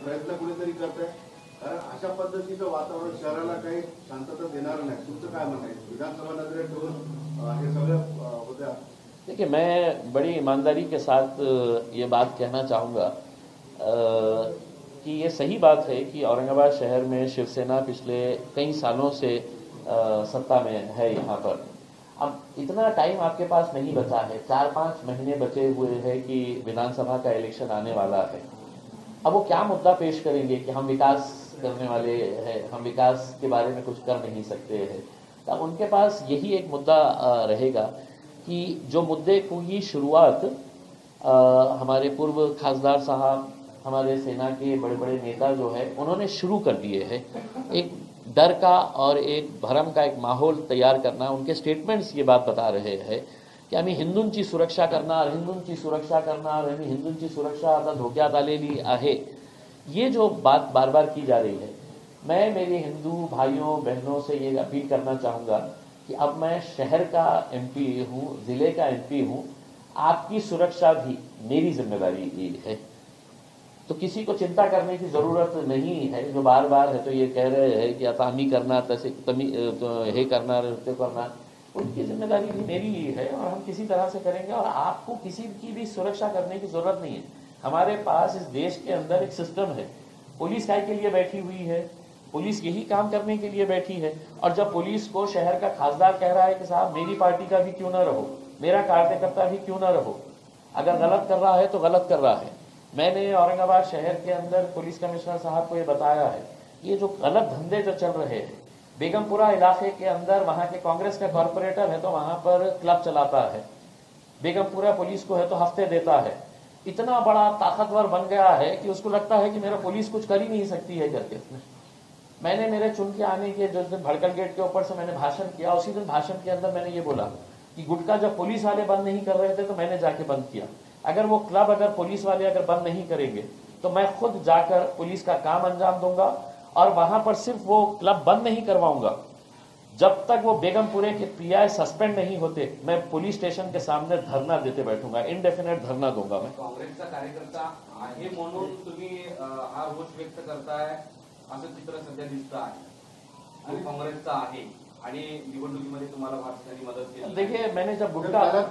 प्रयत्न कुणीतरी करत आहे, कारण अशा पद्धतीचं वातावरण शहराला काही शांतता देणार नाही. तुमचं काय म्हणणं आहे? विधानसभा नजरेत ठेवून हे सगळं होत्या. देखिए, मैं बड़ी ईमानदारी के साथ ये बात कहना चाहूँगा कि ये सही बात है कि औरंगाबाद शहर में शिवसेना पिछले कई सालों से सत्ता में है यहाँ पर. अब इतना टाइम आपके पास नहीं बचा है, 4-5 महीने बचे हुए हैं कि विधानसभा का इलेक्शन आने वाला है. अब वो क्या मुद्दा पेश करेंगे कि हम विकास करने वाले हैं, हम विकास के बारे में कुछ कर नहीं सकते हैं. तो अब उनके पास यही एक मुद्दा रहेगा कि जो मुद्दे की शुरुआत हमारे पूर्व खासदार साहब, हमारे सेना के बड़े बड़े नेता जो है उन्होंने शुरू कर दिए हैं. एक डर का और एक भरम का एक माहौल तैयार करना. उनके स्टेटमेंट्स ये बात बता रहे हैं की आम्ही हिंदूंची सुरक्षा करणार, हिंदूंची सुरक्षा करणार, आम्ही हिंदूंची सुरक्षा आता धोक्यात आलेली आहे. ये जो बात बार बार की जा रही है, मैं मेरे हिंदू भाइयों बहनों से ये अपील करना चाहूँगा कि अब मैं शहर का एमपी हूँ, ज़िले का एमपी हूँ, आपकी सुरक्षा भी मेरी जिम्मेदारी है. तो किसी को चिंता करने की ज़रूरत नहीं है. जो बार बार है तो ये कह रहे हैं कि आता आम्ही करणार, तसे हे करणार, ते करणार, उनकी जिम्मेदारी भी मेरी ही है और हम किसी तरह से करेंगे. और आपको किसी की भी सुरक्षा करने की जरूरत नहीं है. हमारे पास इस देश के अंदर एक सिस्टम है. पुलिस काय के लिए बैठी हुई है? पुलिस यही काम करने के लिए बैठी है. और जब पुलिस को शहर का खासदार कह रहा है कि साहब मेरी पार्टी का भी क्यों ना रहो, मेरा कार्यकर्ता भी क्यों ना रहो, अगर गलत कर रहा है तो गलत कर रहा है. मैंने औरंगाबाद शहर के अंदर पुलिस कमिश्नर साहब को ये बताया है, ये जो गलत धंधे जो चल रहे हैं, बेगमपुरा इलाके के अंदर वहां के कांग्रेस का कॉर्पोरेटर है तो वहां पर क्लब चलाता है, बेगमपुरा पुलिस को है तो हफ्ते देता है. इतना बड़ा ताकतवर बन गया है कि उसको लगता है कि मेरा पुलिस कुछ कर ही नहीं सकती है करके. मैंने मेरे चुन के आने के जिस दिन भड़कल गेट के ऊपर से मैंने भाषण किया, उसी दिन भाषण के अंदर मैंने ये बोला कि गुटखा जब पुलिस वाले बंद नहीं कर रहे थे तो मैंने जाके बंद किया. अगर वो क्लब अगर पुलिस वाले अगर बंद नहीं करेंगे तो मैं खुद जाकर पुलिस का काम अंजाम दूंगा. और वहां पर सिर्फ वो क्लब बंद नहीं करवाऊंगा, जब तक वो बेगमपुरे के पीआई सस्पेंड नहीं होते मैं पुलिस स्टेशन के सामने धरना देते बैठूंगा, इंडेफिनेट धरना दूंगा. मैं काँग्रेसचा कार्यकर्ता आहे म्हणून तुम्ही हा रोष व्यक्त करताय असं चित्र सध्या दिसतं आहे. आणि काँग्रेसचा आहे आणि निवडणुकीमध्ये तुम्हाला भाजपाने मदत केली. देखिए, मैंने जब गुटखा असं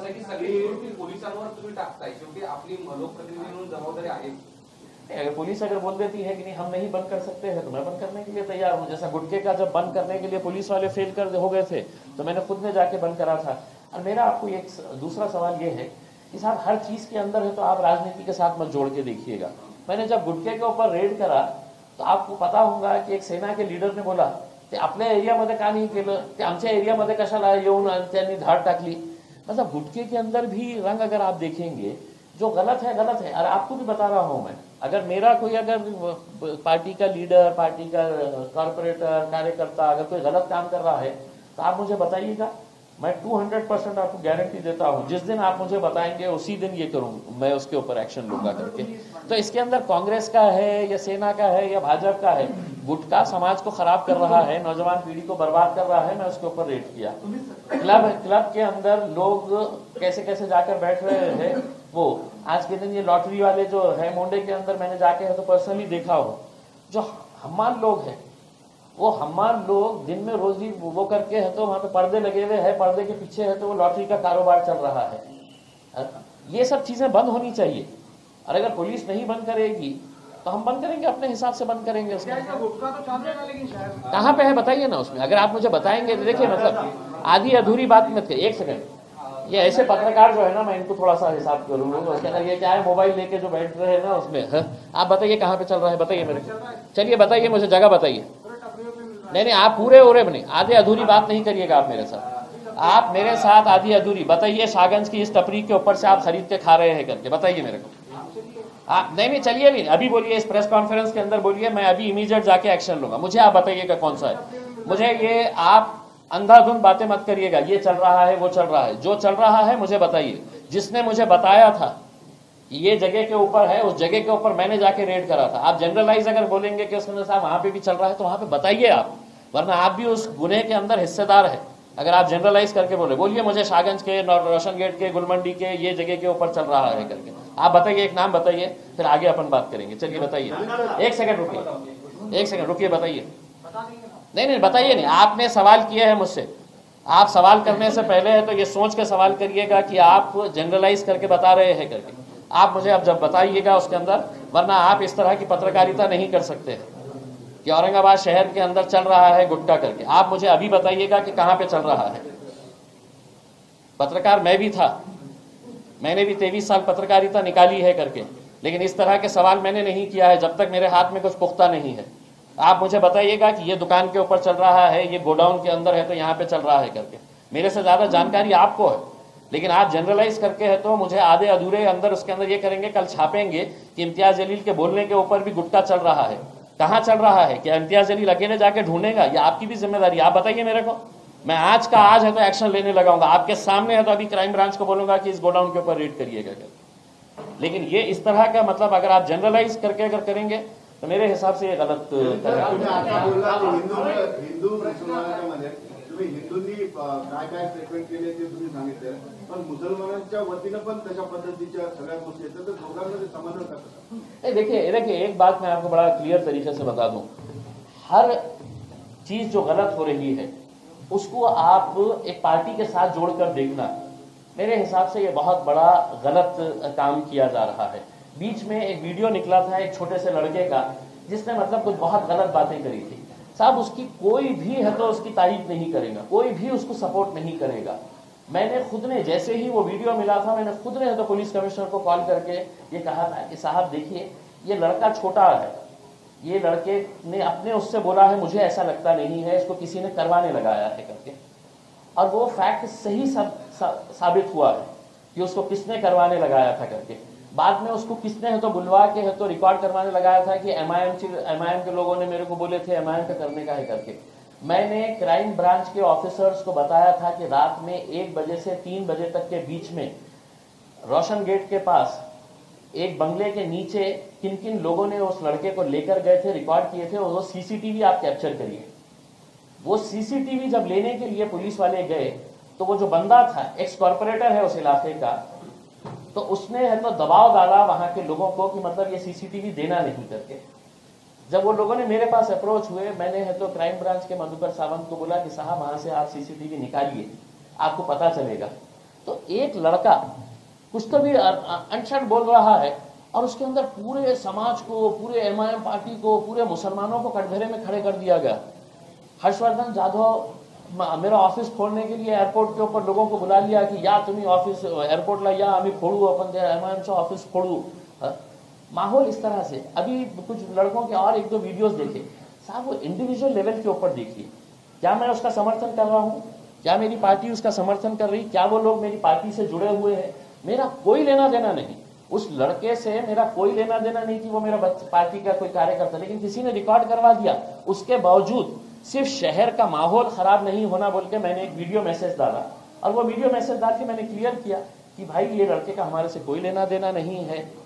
की सगळी पोलिसांवर तुम्ही टाकताय. शेवटी आपली लोकप्रतिनिधी म्हणून जबाबदारी आहे. अगर पुलिस अगर बोल देती है कि नहीं हम नहीं बंद कर सकते हैं तो मैं बंद करने के लिए तैयार हूँ. जैसा गुटखे का जब बंद करने के लिए पुलिस वाले फेल कर हो गए थे तो मैंने खुद ने जाके बंद करा था. और मेरा आपको एक दूसरा सवाल ये है कि साहब हर चीज के अंदर है तो आप राजनीति के साथ मत जोड़ के देखिएगा. मैंने जब गुटखे के ऊपर रेड करा तो आपको पता होगा कि एक सेना के लीडर ने बोला ते आपल्या एरियामध्ये का नहीं केलं, ते आमच्या एरियामध्ये कशाला येऊन त्यांनी धाड टाकली. मतलब गुटखे के अंदर भी रंग अगर आप देखेंगे जो गलत है गलत है. और आपको भी बता रहा हूं मैं, अगर मेरा कोई अगर पार्टी का लीडर, पार्टी का कॉर्पोरेटर, कार्यकर्ता अगर कोई गलत काम कर रहा है तो आप मुझे बताइएगा. मैं 200% आपको गारंटी देता हूं, जिस दिन आप मुझे बताएंगे उसी दिन ये करूंगा, मैं उसके ऊपर एक्शन लूंगा करके. तो इसके अंदर कांग्रेस का है या सेना का है या भाजपा का है, गुटखा समाज को खराब कर रहा है, नौजवान पीढ़ी को बर्बाद कर रहा है, मैं उसके ऊपर रेड किया. क्लब के अंदर लोग कैसे कैसे जाकर बैठ रहे हैं. वो आज के दिन ये लॉटरी वाले जो है मोंडे के अंदर मैंने जाके है तो पर्सनली देखा हो, जो हमार लोग हैं वो हमार लोग दिन में रोजी वो करके है तो वहां पे पर्दे लगे हुए हैं, पर्दे के पीछे है तो वो लॉटरी का कारोबार चल रहा है. ये सब चीजें बंद होनी चाहिए. और अगर पुलिस नहीं बंद करेगी तो हम बंद करेंगे, अपने हिसाब से बंद करेंगे. कहाँ पे है बताइए ना उसमें. अगर आप मुझे बताएंगे तो देखिए, मतलब आधी अधूरी बात मत करिए. एक सेकंड, ये ऐसे पत्रकार जो है ना मैं इनको थोड़ा सा हिसाब करूंगा. उसके अंदर ये क्या है, मोबाइल लेके जो बैठ रहे हैं ना उसमें आप बताइए कहाँ पे चल रहा है, बताइए मेरे को. चलिए बताइए, मुझे जगह बताइए. नहीं आप पूरे ओरे बने, आधे अधूरी बात नहीं करिएगा आप मेरे साथ. आप मेरे साथ आधी अधूरी बताइए. सागंज की इस टपरी के ऊपर से आप खरीद के खा रहे हैं करके बताइए मेरे को. आप नहीं चलिए अभी बोलिए, इस प्रेस कॉन्फ्रेंस के अंदर बोलिए, मैं अभी इमीडिएट जाके एक्शन लूंगा. मुझे आप बताइएगा कौन सा है. मुझे ये आप अंधाधुंध बातें मत करिएगा, ये चल रहा है वो चल रहा है. जो चल रहा है मुझे बताइए. जिसने मुझे बताया था ये जगह के ऊपर है, उस जगह के ऊपर मैंने जाके रेड करा था. आप जनरलाइज अगर बोलेंगे कि उसके साहब वहां पे भी चल रहा है तो वहां पे बताइए आप, वरना आप भी उस गुने के अंदर हिस्सेदार है. अगर आप जनरलाइज करके बोलिए मुझे शाहगंज के, रोशन गेट के, गुलमंडी के ये जगह के ऊपर चल रहा है करके, आप बताइए, एक नाम बताइए, फिर आगे अपन बात करेंगे। चलिए बताइए, एक सेकंड रुकिए, बताइए। नहीं बताइए नहीं, आपने सवाल किए हैं मुझसे। आप सवाल करने से पहले है तो ये सोच के सवाल करिएगा कि आप जनरलाइज करके बता रहे हैं करके। आप मुझे अब जब बताइएगा उसके अंदर, वरना आप इस तरह की पत्रकारिता नहीं कर सकते हैं कि औरंगाबाद शहर के अंदर चल रहा है गुटखा करके। आप मुझे अभी बताइएगा कि कहां पे चल रहा है। पत्रकार मैं भी था, मैंने भी 23 साल पत्रकारिता निकाली है करके, लेकिन इस तरह के सवाल मैंने नहीं किया है जब तक मेरे हाथ में कुछ पुख्ता नहीं है। आप मुझे बताइएगा कि ये दुकान के ऊपर चल रहा है, ये गोडाउन के अंदर है तो यहाँ पे चल रहा है करके। मेरे से ज्यादा जानकारी आपको है, लेकिन आप जनरलाइज करके है तो मुझे आधे अधूरे अंदर उसके अंदर ये करेंगे, कल छापेंगे कि इम्तियाज जलील के बोलने के ऊपर भी गुटखा चल रहा है। कहाँ चल रहा है? क्या इम्तियाज जलील अकेले जाके ढूंढेगा? ये आपकी भी जिम्मेदारी, आप बताइए मेरे को। मैं आज का आज है तो एक्शन लेने लगाऊंगा, आपके सामने है तो अभी क्राइम ब्रांच को बोलूंगा कि इस गोडाउन के ऊपर रेड करिएगा। लेकिन ये इस तरह का मतलब अगर आप जनरलाइज करके अगर करेंगे तो मेरे हिसाब से ये गलत हिंदू मुसलमानांच्या मध्ये तुम्ही हिंदूंनी काय काय स्टेटमेंट केले ते तुम्ही सांगितले, पण मुसलमानांच्या वतीनं पण तशा पद्धतीच्या सगळ्या गोष्टी येतात, तर दोघांमध्ये समन्वय करतात। देखिए एक बात मैं आपको बड़ा क्लियर तरीके से बता दूं, हर चीज जो गलत हो रही है उसको आप एक पार्टी के साथ जोड़कर देखना, मेरे हिसाब से ये बहुत बड़ा गलत काम किया जा रहा है। बीच में एक वीडियो निकला था एक छोटे से लड़के का जिसने मतलब कुछ बहुत गलत बातें करी थी। साहब उसकी कोई भी है तो उसकी तारीफ नहीं करेगा, कोई भी उसको सपोर्ट नहीं करेगा। मैंने खुद ने जैसे ही वो वीडियो मिला था, मैंने खुद ने तो पुलिस कमिश्नर को कॉल करके ये कहा था कि साहब देखिए ये लड़का छोटा है, ये लड़के ने अपने उससे बोला है मुझे ऐसा लगता नहीं है, इसको किसी ने करवाने लगाया है करके। और वो फैक्ट सही साबित हुआ है कि उसको किसने करवाने लगाया था करके। बाद में उसको किसने है तो बुलवा के है तो रिकॉर्ड करवाने लगाया था कि एमआईएम के लोगों ने मेरे को बोले थे एमआईएम पे करने का है करके। मैंने क्राइम ब्रांच के ऑफिसर्स को बताया था कि रात में 1 बजे से 3 बजे तक के बीच में रोशन गेट के पास एक बंगले के नीचे किन किन लोगों ने उस लड़के को लेकर गए थे, रिकॉर्ड किए थे, और वो सीसीटीवी आप कैप्चर करिए। वो सीसीटीवी जब लेने के लिए पुलिस वाले गए तो वो जो बंदा था, एक्स कॉर्पोरेटर है उस इलाके का, तो उसने है तो दबाव डाला वहां के लोगों को कि मतलब ये सीसीटीवी देना नहीं करके। जब वो लोगों ने मेरे पास अप्रोच हुए, मैंने है तो क्राइम ब्रांच के मधुकर सावंत को बोला कि साहब वहां से आप सीसीटीवी निकालिए, आपको पता चलेगा। तो एक लड़का कुछ तो भी अनशन बोल रहा है और उसके अंदर पूरे समाज को, पूरे एमआईएम पार्टी को, पूरे मुसलमानों को कटघरे में खड़े कर दिया गया। हर्षवर्धन जाधव मेरा ऑफिस खोलने के लिए एयरपोर्ट के ऊपर लोगों को बुला लिया कि या तुम्ही ऑफिस एयरपोर्टला या आम्ही फोड़ू, अपन एमआईएमचं ऑफिस फोड़ू। माहौल इस तरह से। अभी कुछ लड़कों के और 1-2 वीडियोस देखे साहब, वो इंडिविजुअल लेवल के ऊपर देखिए। क्या मैं उसका समर्थन कर रहा हूँ? क्या मेरी पार्टी उसका समर्थन कर रही? क्या वो लोग मेरी पार्टी से जुड़े हुए हैं? मेरा कोई लेना देना नहीं, उस लड़के से मेरा कोई लेना देना नहीं कि वो मेरा पार्टी का कोई कार्यकर्ता, लेकिन किसी ने रिकॉर्ड करवा दिया। उसके बावजूद सिर्फ शहर का माहौल खराब नहीं होना बोल के मैंने एक वीडियो मैसेज डाला, और वो वीडियो मैसेज डाल के मैंने क्लियर किया कि भाई ये लड़के का हमारे से कोई लेना देना नहीं है।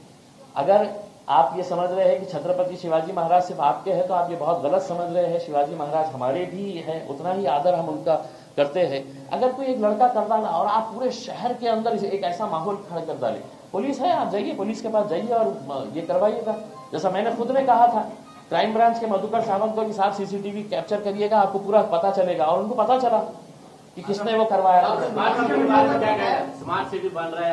अगर आप ये समझ रहे हैं कि छत्रपति शिवाजी महाराज सिर्फ आपके हैं तो आप ये बहुत गलत समझ रहे हैं। शिवाजी महाराज हमारे भी हैं, उतना ही आदर हम उनका करते हैं। अगर कोई एक लड़का कर डाला और आप पूरे शहर के अंदर एक ऐसा माहौल खड़ा कर डाले, पुलिस है, आप जाइए पुलिस के पास जाइए और ये करवाइएगा। जैसा मैंने खुद ने कहा था क्राइम ब्रांच के मधुकर सावंत को कि साहब सीसीटीवी कैप्चर करिएगा, आपको पूरा पता चलेगा। और उनको पता चला कि किसने वो करवाया। स्मार्ट सिटी बन रहा है,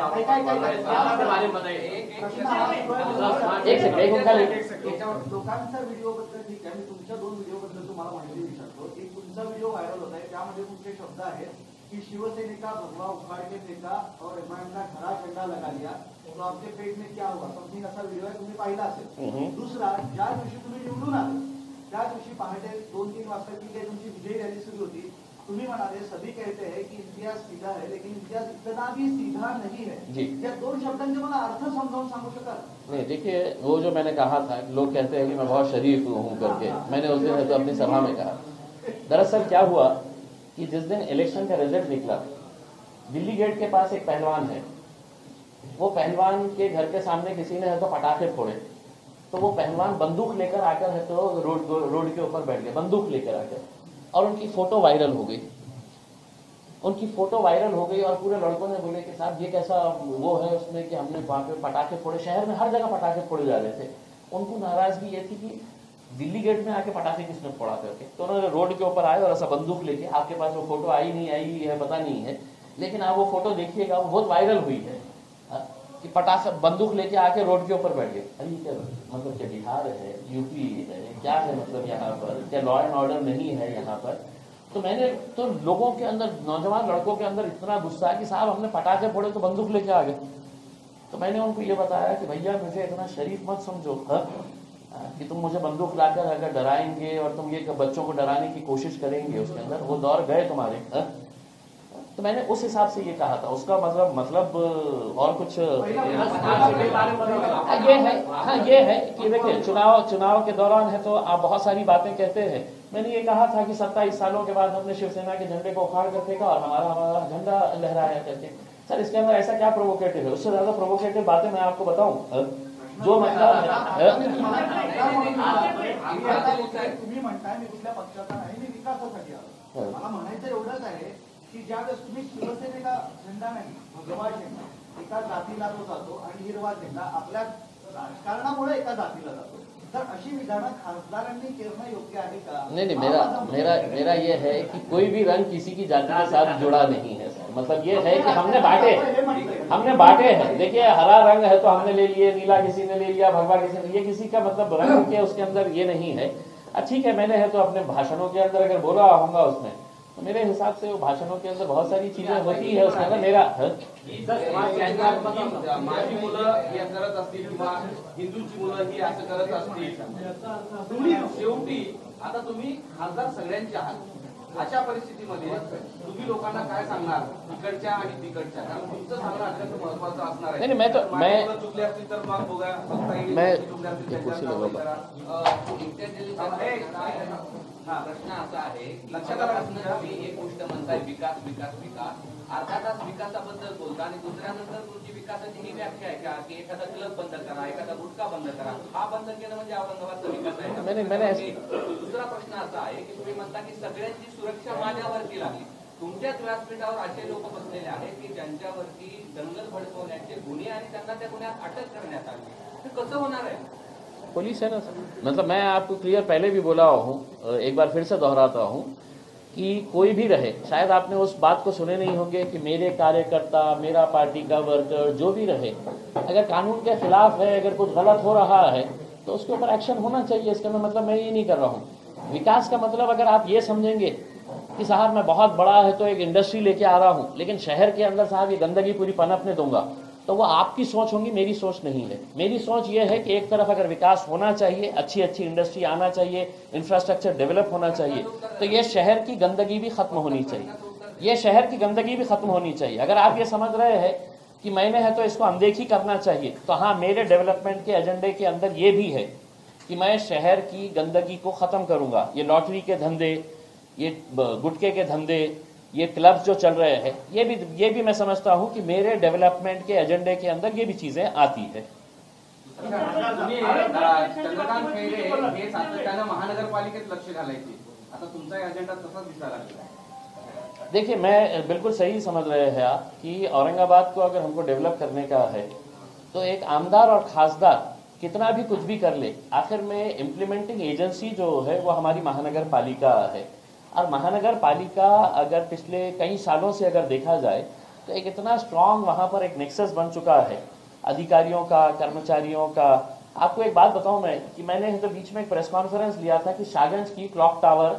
एक सेकंड लोकांचा व्हिडिओ बद्दल ठीक आहे, मी तुमच्या 2 व्हिडिओ बद्दल तुम्हाला माहिती विचारतो। एक तुमचा व्हिडिओ व्हायरल होता है, त्यामध्ये तुमचे शब्द आहेत कि शिवसेना का भगवा उखाड़ के फेंका और एमआईएम का हरा झंडा लगा लिया, तो आपके पेट में क्या हुआ? समथिंग असा व्हिडिओ आहे, तुम्ही पाहिला असेल। दुसरा, ज्या दिवशी तुम्ही निवडून आले त्या दिवशी पहाटे 2-3 वाजता की काही तुमची विजय रॅली सुरू होती, तुम्ही म्हणाले सभी कहते हैं कि इम्तियाज सीधा है लेकिन इम्तियाज इतना भी सीधा नहीं है। या 2 शब्दांचे मला अर्थ समजावून सांगू शकाल? नहीं, देखिए वो जो मैंने कहा था, लोग कहते हैं कि मैं बहुत शरीफ हूँ करके, मैंने उस दिन तो अपनी सभा में कहा। दरअसल क्या हुआ कि जिस दिन इलेक्शन का रिजल्ट निकला, दिल्ली गेट के पास एक पहलवान है, वो पहलवान के घर के सामने किसी ने है तो पटाखे फोड़े, तो वो पहलवान बंदूक लेकर आकर है तो रोड के ऊपर बैठ गए, बंदूक लेकर आकर, और उनकी फोटो वायरल हो गई। उनकी फोटो वायरल हो गई और पूरे लड़कों ने बोले कि साहब ये कैसा वो है उसमें कि हमने वहां पे पटाखे फोड़े, शहर में हर जगह पटाखे फोड़े जा रहे थे। उनको नाराजगी ये थी कि दिल्ली गेट में आके पटाखे किसने फोड़ा करके, तो उन्होंने रोड के ऊपर आए और ऐसा बंदूक लेके, आपके पास वो फोटो आई नहीं आई है पता नहीं है, लेकिन आप वो फोटो देखिएगा, वो बहुत वायरल हुई है कि पटाखा बंदूक लेके आके रोड के ऊपर बैठ गए। अरे क्या मतलब क्या बिहार है, यूपी है, क्या है मतलब यहाँ पर, क्या लॉ एंड ऑर्डर नहीं है यहाँ पर? तो मैंने तो लोगों के अंदर, नौजवान लड़कों के अंदर इतना गुस्सा है कि साहब हमने पटाखे फोड़े तो बंदूक लेके आ गए। तो मैंने उनको ये बताया कि भैया मुझे इतना शरीफ मत समझो कि तुम मुझे बंदूक लाकर अगर डराएंगे और तुम ये बच्चों को डराने की कोशिश करेंगे, उसके अंदर वो दौर गए तुम्हारे। तो मैंने उस हिसाब से ये कहा था, उसका मतलब और कुछ ये है कि देखिए चुनाव के दौरान है तो आप बहुत सारी बातें कहते हैं। मैंने ये कहा था कि 27 सालों के बाद हमने शिवसेना के झंडे को उखाड़ कर फेंका और हमारा झंडा लहराया करके। सर इसके अंदर ऐसा क्या प्रोवोकेटिव है? उससे ज्यादा प्रोवोकेटिव बातें मैं आपको बताऊं जो मतलब तुम्ही म्हणताय मी कुठल्या पक्षाचा नाही, मी विकासासाठी आलो। मला म्हणायचं एवढंच आहे की ज्यावेळेस तुम्ही शिवसेनेचा झेंडा नाही, भगवा झेंडा एका जातीला तो जातो आणि हिरवा झेंडा आपल्या राजकारणामुळे एका जातीला जातो, तर अशी विधानं खासदारांनी करणं योग्य आहे का? नहीं, मेरा ये है कि कोई भी रंग किसी की जाति के साथ जुड़ा नहीं है सर। मतलब ये है कि हमने बांटे हैं। देखिए हरा रंग है तो हमने ले लिए, नीला किसी ने ले लिया, भगवा किसी ने, ये किसी का मतलब रंग के उसके अंदर ये नहीं है। ठीक है, मैंने है तो अपने भाषणों के अंदर अगर बोला होगा उसमें, तो मेरे हिसाब से वो भाषणों के अंदर बहुत सारी चीजें होती है उसके अंदर। मेरा माझी मुलं हे करत असतील किंवा हिंदूची मुलं ही असं करत असतील, तुम्ही शेवटी आता तुम्ही खासदार सगळ्यांचे आहात, अशा परिस्थितीमध्ये तुम्ही लोकांना काय सांगणार इकडच्या आणि तिकडच्या? कारण तुमचं सांगणं अत्यंत महत्वाचं असणार आहे। मैं चुकले असतील तर मग बघा, बघता येईल, चुकले असतील प्रश्न असा आहे, लक्षात तुम्ही एक गोष्ट म्हणताय विकास विकास विकास, अर्धा तास विकासाबद्दल बोलता आणि दुसऱ्यानंतर तुमची विकासाची ही व्याख्या आहे का की एखादा क्लब बंद करा, एखादा गुटखा बंद करा, हा बंद केलं म्हणजे औरंगाबादचा विकास आहे? दुसरा प्रश्न असा आहे की तुम्ही म्हणता की सगळ्यांची सुरक्षा माझ्यावरती लागली, तुमच्याच व्यासपीठावर असे लोक बसलेले आहेत की ज्यांच्यावरती दंगल भडकवण्याचे गुन्हे आणि त्यांना त्या गुन्ह्यात अटक करण्यात आली, हे कसं होणार आहे? पुलिस है ना सर। मतलब मैं आपको क्लियर पहले भी बोला हूँ, एक बार फिर से दोहराता हूँ कि कोई भी रहे, शायद आपने उस बात को सुने नहीं होंगे कि मेरे कार्यकर्ता, मेरा पार्टी का वर्कर जो भी रहे, अगर कानून के खिलाफ है, अगर कुछ गलत हो रहा है तो उसके ऊपर एक्शन होना चाहिए। इसका मतलब मैं ये नहीं कर रहा हूँ। विकास का मतलब अगर आप ये समझेंगे कि साहब मैं बहुत बड़ा है तो एक इंडस्ट्री लेके आ रहा हूँ, लेकिन शहर के अंदर साहब ये गंदगी पूरी पनपने दूंगा, तो वो आपकी सोच होगी, मेरी सोच नहीं है। मेरी सोच ये है कि एक तरफ अगर विकास होना चाहिए, अच्छी अच्छी इंडस्ट्री आना चाहिए, इंफ्रास्ट्रक्चर डेवलप होना चाहिए, तो ये शहर की गंदगी भी खत्म होनी चाहिए, ये शहर की गंदगी भी खत्म होनी चाहिए। अगर आप ये समझ रहे हैं कि मैंने है तो इसको अनदेखी करना चाहिए, तो हाँ, मेरे डेवलपमेंट के एजेंडे के अंदर ये भी है कि मैं शहर की गंदगी को खत्म करूंगा। ये लॉटरी के धंधे, ये गुटखे के धंधे, ये क्लब जो चल रहे हैं, ये भी मैं समझता हूं कि मेरे डेवलपमेंट के एजेंडे के अंदर ये भी चीजें आती है। चंद्रकांत खैरे हे सातत्यानं महानगरपालिकेत लक्ष घालायचे, आता तुमचा एजेंडा तसाच दिसायला लागला। देखिए, मैं बिल्कुल सही समझ रहे हैं आप कि औरंगाबाद को अगर हमको डेवलप करने का है तो एक आमदार और खासदार कितना भी कुछ भी कर ले, आखिर में इम्प्लीमेंटिंग एजेंसी जो है वो हमारी महानगर पालिका है। और महानगर पालिका अगर पिछले कई सालों से अगर देखा जाए तो एक इतना स्ट्रांग वहां पर एक नेक्सस बन चुका है अधिकारियों का, कर्मचारियों का। आपको एक बात बताऊं मैं कि मैंने तो बीच में एक प्रेस कॉन्फ्रेंस लिया था कि शाहगंज की क्लॉक टावर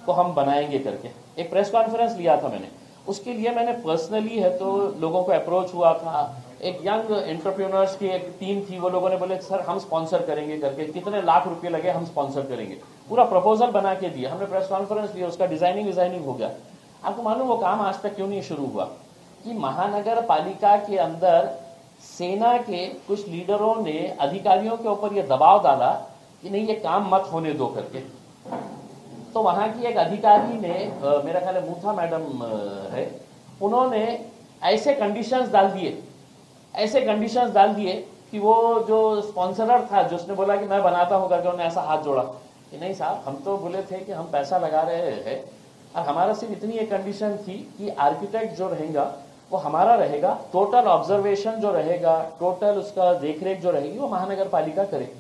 को हम बनाएंगे करके, एक प्रेस कॉन्फ्रेंस लिया था मैंने। उसके लिए मैंने पर्सनली है तो लोगों को अप्रोच हुआ था, एक यंग एंटरप्रेन्योर्स की एक टीम थी, वो लोगों ने बोले सर हम स्पॉन्सर करेंगे करके, कितने लाख रुपए लगे हम स्पॉन्सर करेंगे, पूरा प्रपोजल बना के दिया। हमने प्रेस कॉन्फ्रेंस लिया, उसका डिजाइनिंग हो गया। आपको मालूम वो काम आज तक क्यों नहीं शुरू हुआ? कि महानगर पालिका के अंदर सेना के कुछ लीडरों ने अधिकारियों के ऊपर ये दबाव डाला कि नहीं ये काम मत होने दो करके। तो वहां की एक अधिकारी ने, मेरा ख्याल है मूथा मैडम है, उन्होंने ऐसे कंडीशंस डाल दिए कि वो जो स्पॉन्सरर था, जो उसने बोला कि मैं बनाता हूं करके, उन्होंने ऐसा हाथ जोड़ा कि नहीं साहब हम तो बोले थे कि हम पैसा लगा रहे हैं और हमारा सिर्फ इतनी एक कंडीशन थी कि आर्किटेक्ट जो रहेगा वो हमारा रहेगा, टोटल ऑब्जर्वेशन जो रहेगा, टोटल उसका देखरेख जो रहेगी वो महानगर पालिका करे।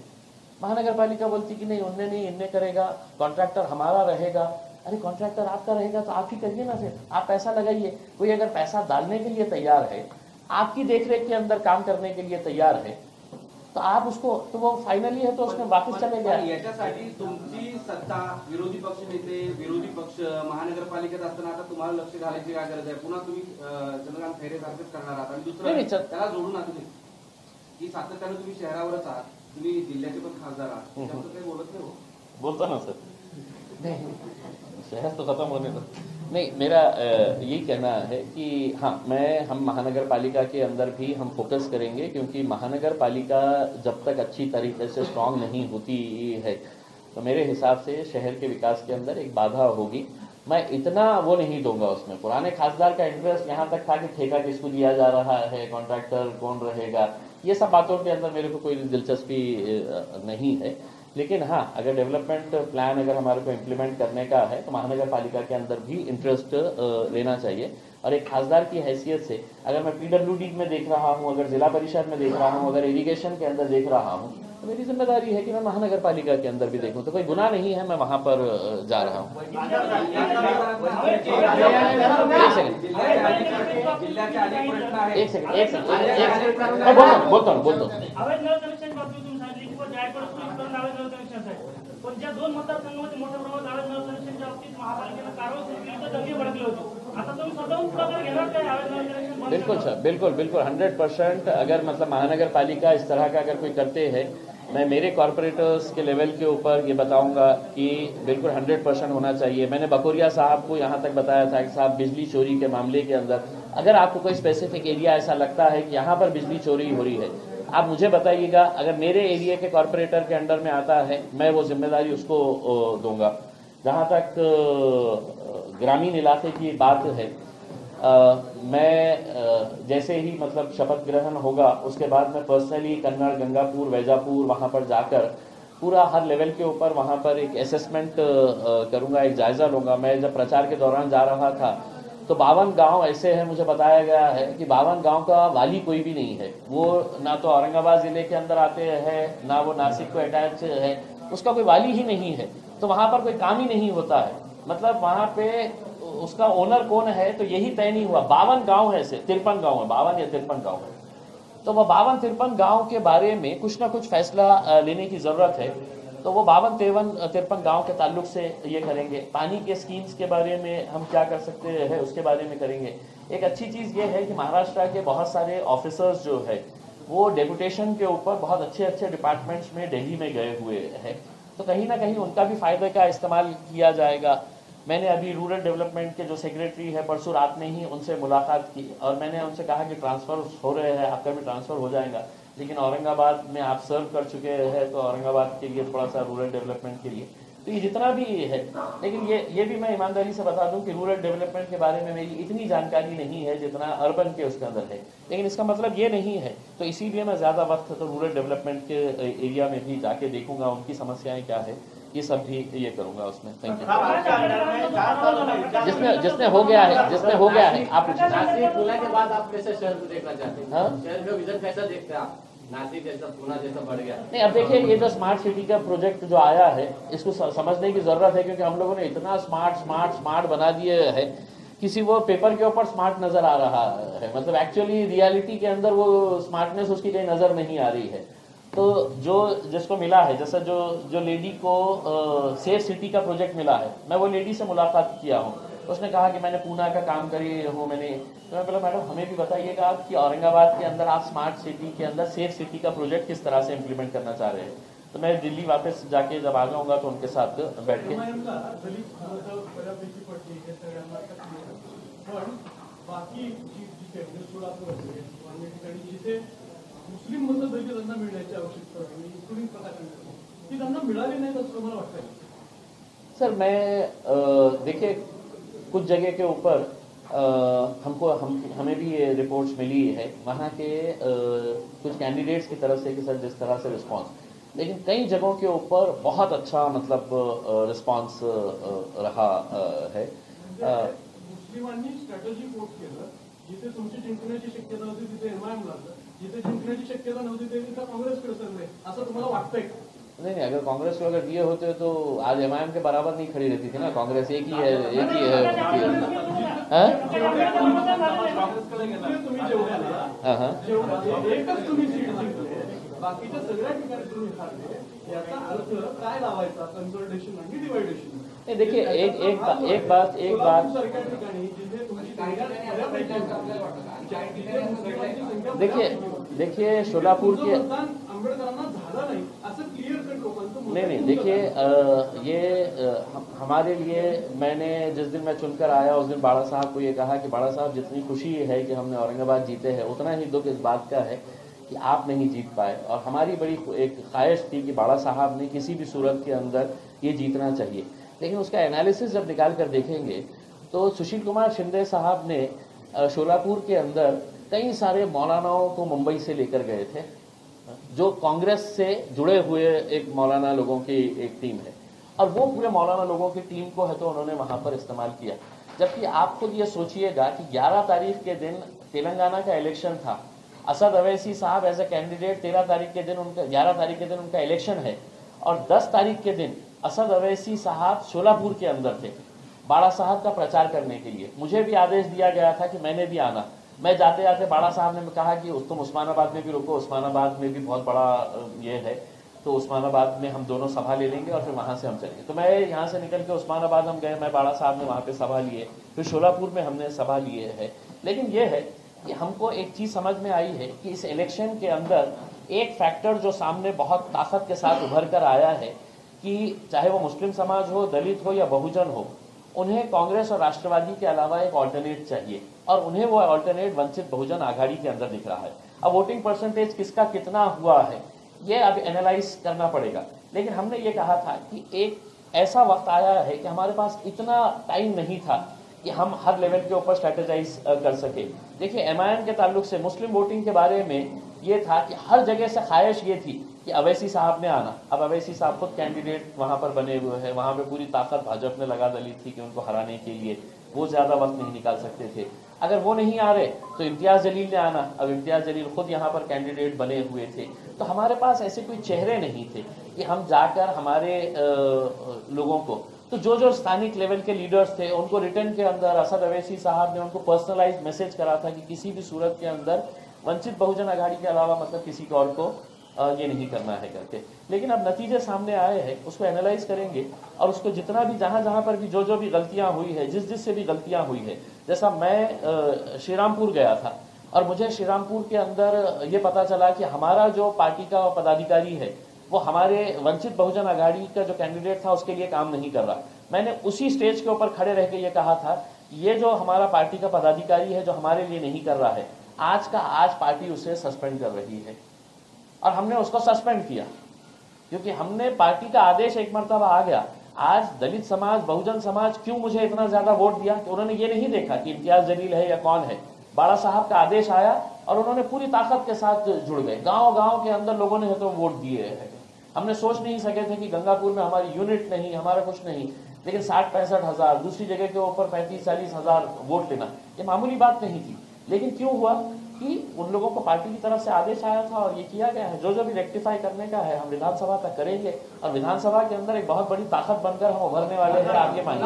महानगर पालिका बोलती कि नहीं उनने नहीं, इनने करेगा, कॉन्ट्रैक्टर हमारा रहेगा। अरे कॉन्ट्रैक्टर आपका रहेगा तो आप ही करिए ना, फिर आप पैसा लगाइए। कोई अगर पैसा डालने के लिए तैयार है, आपकी देखरेख के अंदर काम करने के लिए तैयार है, तो आप उसको, तो वो फाइनली है तो उसमें वापस चले पण गया। याच्यासाठी तुमची सत्ता, विरोधी पक्ष नेते, विरोधी पक्ष महानगरपालिकेत असताना आता तुम्हाला लक्ष घालायची काय गरज आहे? पुन्हा तुम्ही चंद्रकांत खैरे सारखेच करणार आहात. आणि नाही, दुसरं नाही, त्याला जोडून आहात तुम्ही की सातत्यानं तुम्ही शहरावरच आहात, तुम्ही जिल्ह्याचे पण खासदार आहात, त्याचं काही बोलत नाही हो. बोलता ना सर, नहीं शहर तो खत्म होने दो। नहीं, मेरा यही कहना है कि हाँ, हम महानगर पालिका के अंदर भी हम फोकस करेंगे, क्योंकि महानगर पालिका जब तक अच्छी तरीके से स्ट्रांग नहीं होती है तो मेरे हिसाब से शहर के विकास के अंदर एक बाधा होगी। मैं इतना वो नहीं दूंगा उसमें। पुराने खासदार का इंटरेस्ट यहाँ तक था कि ठेका किसको दिया जा रहा है, कॉन्ट्रैक्टर कौन रहेगा, ये सब बातों के अंदर मेरे को कोई दिलचस्पी नहीं है। लेकिन हाँ, अगर डेवलपमेंट प्लान अगर हमारे को इम्प्लीमेंट करने का है तो महानगर पालिका के अंदर भी इंटरेस्ट लेना चाहिए। और एक खासदार की हैसियत से अगर मैं पीडब्ल्यूडी में देख रहा हूँ, अगर जिला परिषद में देख रहा हूँ, अगर इरिगेशन के अंदर देख रहा हूँ, तो मेरी जिम्मेदारी है कि मैं महानगर पालिका के अंदर भी देखूँ। तो कोई गुनाह नहीं है, मैं वहाँ पर जा रहा हूँ। जिल्ह्याचे अनेक प्रश्न आहेत. एक सेकंड मैं बोलता हूँ अवैध नळ कनेक्शन बाबतीत तुम्ही सांगितले की जायकवाड स्कूलपर्यंत अवैध नळ कनेक्शन आहे, पण ज्या दोन मतदारसंघामध्ये मोठ्या प्रमाणात अवैध नळ कनेक्शनच्या बाबतीत महापालिकेनं कारवाई सुरू केली तर दंगे भडकले होते. आता तुम्ही स्वतःहून पुढाकार घेणार काय अवैध नळ कनेक्शन बंद बिल्कुल सर, बिल्कुल 100%। अगर मतलब महानगर पालिका इस तरह का अगर कोई करते हैं, मैं मेरे कॉरपोरेटर्स के लेवल के ऊपर ये बताऊंगा कि बिल्कुल 100% होना चाहिए। मैंने बकोरिया साहब को यहाँ तक बताया था कि साहब बिजली चोरी के मामले के अंदर अगर आपको कोई स्पेसिफिक एरिया ऐसा लगता है कि यहाँ पर बिजली चोरी हो रही है, आप मुझे बताइएगा। अगर मेरे एरिया के कॉरपोरेटर के अंडर में आता है, मैं वो जिम्मेदारी उसको दूंगा। जहाँ तक ग्रामीण इलाके की बात है, मैं जैसे ही मतलब शपथ ग्रहण होगा उसके बाद मैं पर्सनली कन्नड़, गंगापुर, वैजापुर वहाँ पर जाकर पूरा हर लेवल के ऊपर वहाँ पर एक असेसमेंट करूँगा, एक जायज़ा लूँगा। मैं जब प्रचार के दौरान जा रहा था तो 52 गांव ऐसे हैं, मुझे बताया गया है कि 52 गांव का वाली कोई भी नहीं है। वो ना तो औरंगाबाद जिले के अंदर आते हैं, ना वो नासिक को अटैच है, उसका कोई वाली ही नहीं है। तो वहाँ पर कोई काम ही नहीं होता है। मतलब वहाँ पे उसका ओनर कौन है तो यही तय नहीं हुआ। 52 गांव है, ऐसे 53 गांव है, 52 या 53 गांव है। तो वह 52-53 गांव के बारे में कुछ ना कुछ फैसला लेने की जरूरत है। तो वो 52-53 गांव के ताल्लुक से ये करेंगे। पानी के स्कीम्स के बारे में हम क्या कर सकते हैं उसके बारे में करेंगे। एक अच्छी चीज़ ये है कि महाराष्ट्र के बहुत सारे ऑफिसर्स जो है वो डेपुटेशन के ऊपर बहुत अच्छे अच्छे डिपार्टमेंट्स में दिल्ली में गए हुए हैं, तो कहीं ना कहीं उनका भी फायदे का इस्तेमाल किया जाएगा। मैंने अभी रूरल डेवलपमेंट के जो सेक्रेटरी है परसों रात में ही उनसे मुलाकात की और मैंने उनसे कहा कि ट्रांसफर हो रहे हैं, आपका भी ट्रांसफर हो जाएगा, लेकिन औरंगाबाद में आप सर्व कर चुके हैं तो औरंगाबाद के लिए थोड़ा सा रूरल डेवलपमेंट के लिए तो ये जितना भी है। लेकिन ये भी मैं ईमानदारी से बता दूं कि रूरल डेवलपमेंट के बारे में मेरी इतनी जानकारी नहीं है जितना अर्बन के उसके अंदर है। लेकिन इसका मतलब ये नहीं है, तो इसीलिए मैं ज़्यादा वक्त तो रूरल डेवलपमेंट के एरिया में भी जाके देखूंगा, उनकी समस्याएं क्या है, ये सब भी ये करूंगा उसमें। Thank you. जिसने हो गया है आप नासिक पुणे के बाद आप कैसे शहर को देखना चाहते हैं? हाँ? शहर का विजन कैसा देखते हैं आप? नासिक जैसा, पुणे जैसा बढ़ गया। नहीं, अब देखिए ये जो स्मार्ट सिटी का प्रोजेक्ट जो आया है इसको समझने की जरूरत है, क्योंकि हम लोगों ने इतना स्मार्ट बना दिए है, किसी वो पेपर के ऊपर स्मार्ट नजर आ रहा है, मतलब एक्चुअली रियलिटी के अंदर वो स्मार्टनेस उसकी कहीं नजर नहीं आ रही है। तो जो जिसको मिला है, जैसा जो लेडी को सेफ सिटी का प्रोजेक्ट मिला है, मैं वो लेडी से मुलाकात किया हूँ, उसने कहा कि मैंने पूना का काम करी हूँ मैंने। तो मैं बोला मैडम हमें भी बताइएगा आप कि औरंगाबाद के अंदर आप स्मार्ट सिटी के अंदर सेफ सिटी का प्रोजेक्ट किस तरह से इम्प्लीमेंट करना चाह रहे हैं। तो मैं दिल्ली वापस जाके जब आ जाऊंगा तो उनके साथ बैठ के मुस्लिम मतदार त्यांना मिळण्याची आवश्यकता आहे, इन्क्लुडिंग प्रकाशन ती त्यांना मिळाली नाही असं मला वाटतं। सर मैं देखिए कुछ जगह के ऊपर हमें भी ये रिपोर्ट्स मिली है वहाँ के कुछ कैंडिडेट्स की तरफ से कि सर जिस तरह से रिस्पांस, लेकिन कई जगहों के ऊपर बहुत अच्छा मतलब रिस्पांस रहा है। मुस्लिमांनी स्ट्रॅटेजी वोट केलं, जिथे तुमची जिंकण्याची शक्यता होती तिथे एमआयएम लागलं, जिथे जिंकण्याची शक्यता नव्हती तिथे काँग्रेसकडे सरले, असं तुम्हाला वाटतंय का? नहीं, अगर कांग्रेस को अगर दिए होते तो आज एमआईएम के बराबर नहीं खड़ी रहती थी ना। कांग्रेस एक ही है। तुम्ही जेवढ्याला हाँ एकच तुम्ही सीट जिंकले, बाकीच्या सगळ्या ठिकाणी तुम्ही हारले, याचा अर्थ काय लावायचा? कन्सोलिडेशन आणि डिवायडेशन. नहीं, देखिए एक बात सारख्या ठिकाणी जिथे तुमची बऱ्यापैकी देखिए शोलापुर के आंबेडकरांना झालं नाही असं क्लिअर कट लोकांचं मत. नहीं देखिए हमारे लिए मैंने जिस दिन मैं चुनकर आया उस दिन बाड़ा साहब को ये कहा कि बाड़ा साहब जितनी खुशी है कि हमने औरंगाबाद जीते हैं उतना ही दुख इस बात का है कि आप नहीं जीत पाए। और हमारी बड़ी एक ख्वाहिश थी कि बाड़ा साहब ने किसी भी सूरत के अंदर ये जीतना चाहिए। लेकिन उसका एनालिसिस जब निकाल कर देखेंगे तो सुशील कुमार शिंदे साहब ने शोलापुर के अंदर कई सारे मौलानाओं को मुंबई से लेकर गए थे, जो कांग्रेस से जुड़े हुए एक मौलाना लोगों की एक टीम है, और वो पूरे मौलाना लोगों की टीम को है तो उन्होंने वहां पर इस्तेमाल किया। जबकि आप खुद ये सोचिएगा कि 11 तारीख के दिन तेलंगाना का इलेक्शन था, असद अवैसी साहब एज ए कैंडिडेट 11 तारीख के दिन उनका इलेक्शन है, और 10 तारीख के दिन असद अवैसी साहब शोलापुर के अंदर थे बाड़ा साहब का प्रचार करने के लिए। मुझे भी आदेश दिया गया था कि मैंने भी आना। मैं जाते जाते बाड़ा साहब ने कहा कि तुम उस्मानाबाद में भी रुको, उस्मानाबाद में भी बहुत बड़ा ये है, तो उस्मानाबाद में हम दोनों सभा ले लेंगे और फिर वहां से हम चलेंगे। तो मैं यहाँ से निकल के उस्मानाबाद हम गए, मैं बाड़ा साहब ने वहां पे सभा लिए, फिर शोलापुर में हमने सभा लिए है। लेकिन ये है कि हमको एक चीज समझ में आई है कि इस इलेक्शन के अंदर एक फैक्टर जो सामने बहुत ताकत के साथ उभर कर आया है कि चाहे वो मुस्लिम समाज हो, दलित हो या बहुजन हो, उन्हें कांग्रेस और राष्ट्रवादी के अलावा एक ऑल्टरनेट चाहिए, और उन्हें वो ऑल्टरनेट वंचित बहुजन आघाड़ी के अंदर दिख रहा है। अब वोटिंग परसेंटेज किसका कितना हुआ है ये अब एनालाइज करना पड़ेगा। लेकिन हमने ये कहा था कि एक ऐसा वक्त आया है कि हमारे पास इतना टाइम नहीं था कि हम हर लेवल के ऊपर स्ट्रेटेजाइज कर सके। देखिए एमआईएम के ताल्लुक से मुस्लिम वोटिंग के बारे में ये था कि हर जगह से ख्वाहिश ये थी कि अवैसी साहब ने आना। अब अवैसी साहब खुद कैंडिडेट वहां पर बने हुए हैं, वहां पे पूरी ताकत भाजपा ने लगा डाली थी कि उनको हराने के लिए, वो ज्यादा वक्त नहीं निकाल सकते थे। अगर वो नहीं आ रहे तो इम्तियाज जलील ने आना। अब इम्तियाज जलील खुद यहाँ पर कैंडिडेट बने हुए थे, तो हमारे पास ऐसे कोई चेहरे नहीं थे कि हम जाकर हमारे लोगों को, तो जो स्थानिक लेवल के लीडर्स थे उनको रिटर्न के अंदर असद अवैसी साहब ने उनको पर्सनलाइज मैसेज करा था कि किसी भी सूरत के अंदर वंचित बहुजन आघाड़ी के अलावा मतलब किसी और को ये नहीं करना है करके। लेकिन अब नतीजे सामने आए हैं, उसको एनालाइज करेंगे और उसको जितना भी जहां पर भी जो भी गलतियां हुई है, जिस से भी गलतियां हुई है, जैसा मैं श्रीरामपुर गया था और मुझे श्रीरामपुर के अंदर ये पता चला कि हमारा जो पार्टी का पदाधिकारी है वो हमारे वंचित बहुजन आघाड़ी का जो कैंडिडेट था उसके लिए काम नहीं कर रहा। मैंने उसी स्टेज के ऊपर खड़े रह के ये कहा था, ये जो हमारा पार्टी का पदाधिकारी है जो हमारे लिए नहीं कर रहा है, आज का आज पार्टी उसे सस्पेंड कर रही है। और हमने उसको सस्पेंड किया क्योंकि हमने पार्टी का आदेश एक मर्तबा आ गया। आज दलित समाज, बहुजन समाज क्यों मुझे इतना ज्यादा वोट दिया कि उन्होंने ये नहीं देखा कि इम्तियाज जलील है या कौन है। बाड़ा साहब का आदेश आया और उन्होंने पूरी ताकत के साथ जुड़ गए। गांव के अंदर लोगों ने तो वोट दिए हैं। हमने सोच नहीं सके थे कि गंगापुर में हमारी यूनिट नहीं, हमारा कुछ नहीं, लेकिन 60-65 हजार, दूसरी जगह के ऊपर 35-40 हजार वोट लेना ये मामूली बात नहीं थी। लेकिन क्यों हुआ कि उन लोगों को पार्टी की तरफ से आदेश आया था और ये किया गया है। जो भी रेक्टिफाई करने का है हम विधानसभा तक करेंगे और विधानसभा के अंदर एक बहुत बड़ी ताकत बनकर हम उभरने वाले हैं। आप ये मानिए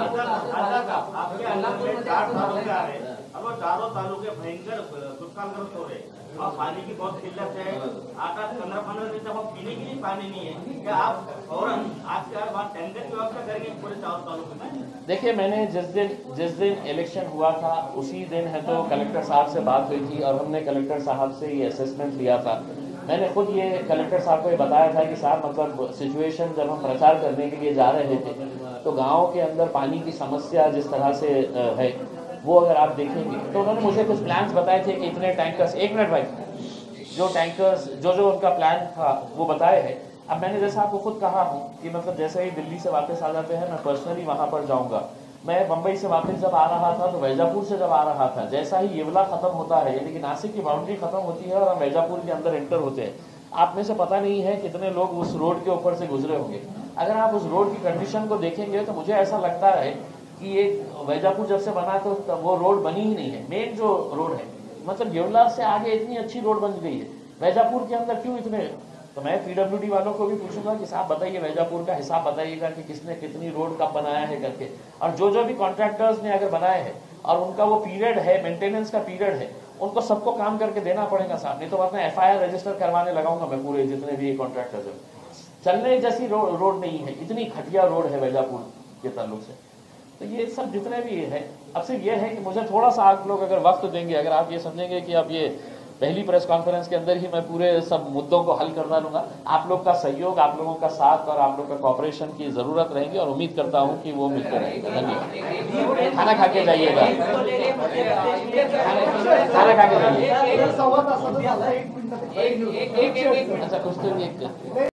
चारों तालुके भयंकर दुष्कालग्रस्त हो रहे और पानी की बहुत किल्लत है। 8-15 दिन तक पीने के लिए पानी नहीं है। क्या आप फौरन आज के बाद टैंकर की व्यवस्था करेंगे पूरे चारों तालुके में? देखिए मैंने जिस दिन इलेक्शन हुआ था उसी दिन है तो कलेक्टर साहब से बात हुई थी और हमने कलेक्टर साहब से ये असेसमेंट लिया था। मैंने खुद ये कलेक्टर साहब को ये बताया था कि साहब मतलब सिचुएशन जब हम प्रचार करने के लिए जा रहे थे तो गाँव के अंदर पानी की समस्या जिस तरह से है वो अगर आप देखेंगे तो उन्होंने मुझे कुछ प्लान्स बताए थे कि इतने टैंकर्स, एक मिनट भाई, जो टैंकर्स जो उनका प्लान था वो बताए हैं। अब मैंने जैसा आपको खुद कहा हूँ कि मतलब जैसे ही दिल्ली से वापस आ जाते हैं मैं पर्सनली वहां पर जाऊंगा। मैं बंबई से वापस जब आ रहा था तो वैजापुर से जब आ रहा था, जैसा ही येवला खत्म होता है यानी कि नासिक की बाउंड्री खत्म होती है और हम वैजापुर के अंदर एंटर होते हैं, आप में से पता नहीं है कितने लोग उस रोड के ऊपर से गुजरे होंगे। अगर आप उस रोड की कंडीशन को देखेंगे तो मुझे ऐसा लगता है कि ये वैजापुर जब से बना तो तब वो रोड बनी ही नहीं है। मेन जो रोड है मतलब गेवलार से आगे इतनी अच्छी रोड बन गई है, वैजापुर के अंदर क्यों इतने। तो मैं पीडब्ल्यूडी वालों को भी पूछूंगा कि साहब बताइए वैजापुर का हिसाब बताइएगा कि किसने कितनी रोड कब बनाया है करके, और जो भी कॉन्ट्रैक्टर्स ने अगर बनाए हैं और उनका वो पीरियड है, मेंटेनेंस का पीरियड है, उनको सबको काम करके देना पड़ेगा साहब, नहीं तो मैं FIR रजिस्टर करवाने लगाऊंगा मैं पूरे जितने भी कॉन्ट्रैक्टर्स हैं। चलने जैसी रोड नहीं है, इतनी घटिया रोड है वैजापुर के ताल्लुक से। तो ये सब जितने भी है, अब सिर्फ ये है कि मुझे थोड़ा सा आप लोग अगर वक्त देंगे, अगर आप ये समझेंगे कि अब ये पहली प्रेस कॉन्फ्रेंस के अंदर ही मैं पूरे सब मुद्दों को हल करना लूंगा, आप लोग का सहयोग, आप लोगों का साथ और आप लोग का कॉपरेशन की जरूरत रहेगी और उम्मीद करता हूं कि वो मिलते रहेगा। धन्यवाद। खाना खा के जाइएगा, खाना खा के जाइए। अच्छा कुछ तो एक